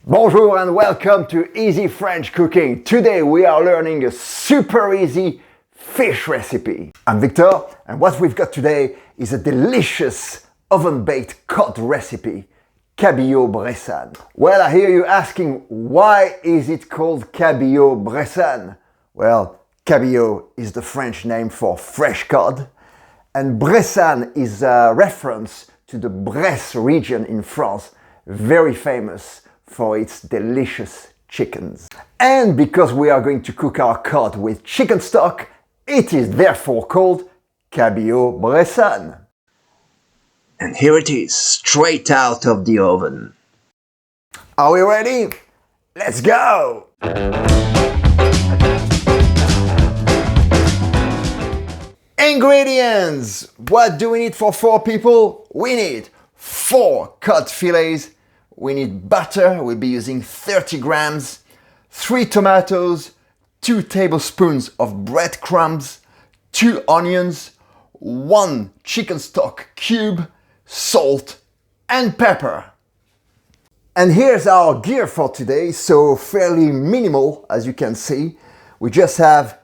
Bonjour and welcome to Easy French Cooking. Today we are learning a super easy fish recipe. I'm Victor and what we've got today is a delicious oven-baked cod recipe, cabillaud bressane. Well, I hear you asking, why is it called cabillaud bressane? Well, cabillaud is the French name for fresh cod, and bressane is a reference to the Bresse region in France, very famous for its delicious chickens. And because we are going to cook our cod with chicken stock, it is therefore called cabillaud bressane. And here it is, straight out of the oven. Are we ready? Let's go! Ingredients! What do we need for 4 people? We need 4 cod fillets. We need butter, we'll be using 30 grams, 3 tomatoes, 2 tablespoons of breadcrumbs, 2 onions, 1 chicken stock cube, salt and pepper. And here's our gear for today, so fairly minimal as you can see. We just have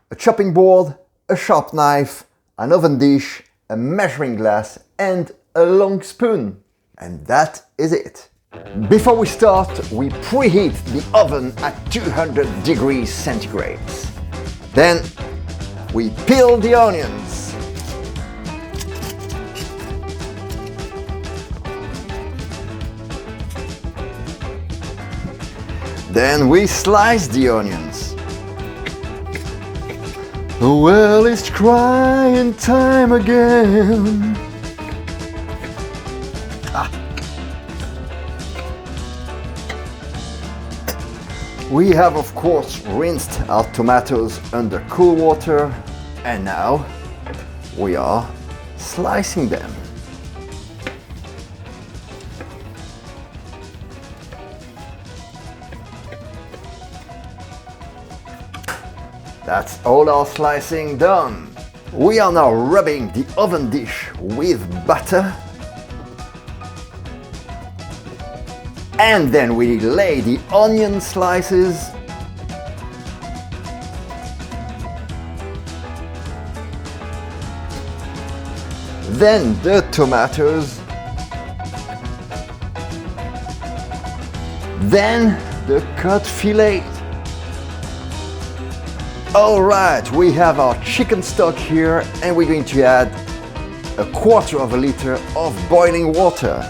a chopping board, a sharp knife, an oven dish, a measuring glass and a long spoon. And that is it. Before we start, we preheat the oven at 200 degrees centigrade. Then we peel the onions. Then we slice the onions. Well, it's crying time again. We have of course rinsed our tomatoes under cool water and now we are slicing them. That's all our slicing done. We are now rubbing the oven dish with butter. And then we lay the onion slices. Then the tomatoes. Then the cod fillet. Alright, we have our chicken stock here and we're going to add 1/4 liter of boiling water.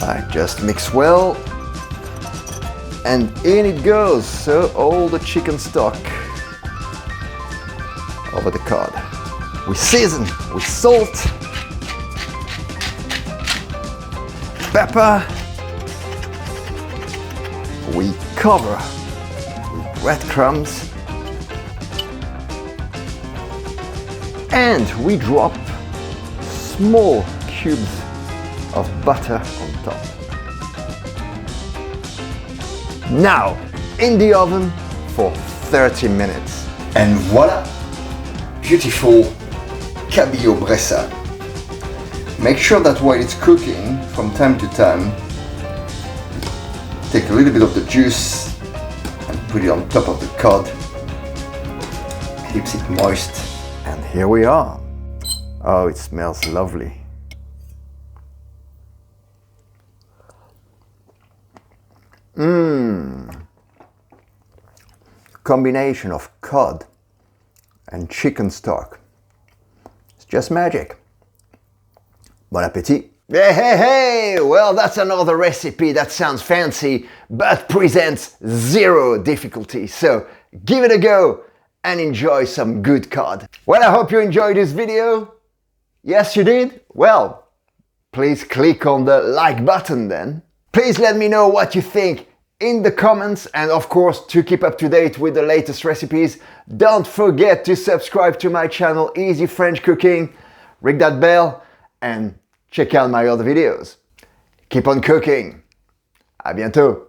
I just mix well and in it goes, so all the chicken stock over the cod. We season with salt, pepper, we cover with breadcrumbs and we drop small cubes of butter on top. Now in the oven for 30 minutes. And voila! Beautiful cabillaud bressane. Make sure that while it's cooking, from time to time, take a little bit of the juice and put it on top of the cod. Keeps it moist. And here we are. Oh, it smells lovely. Combination of cod and chicken stock. It's just magic. Bon appétit. Hey! Well, that's another recipe that sounds fancy, but presents 0 difficulty. So give it a go and enjoy some good cod. Well, I hope you enjoyed this video. Yes, you did? Well, please click on the like button then. Please let me know what you think in the comments, and of course, to keep up to date with the latest recipes, don't forget to subscribe to my channel Easy French Cooking, ring that bell and check out my other videos. Keep on cooking. À bientôt.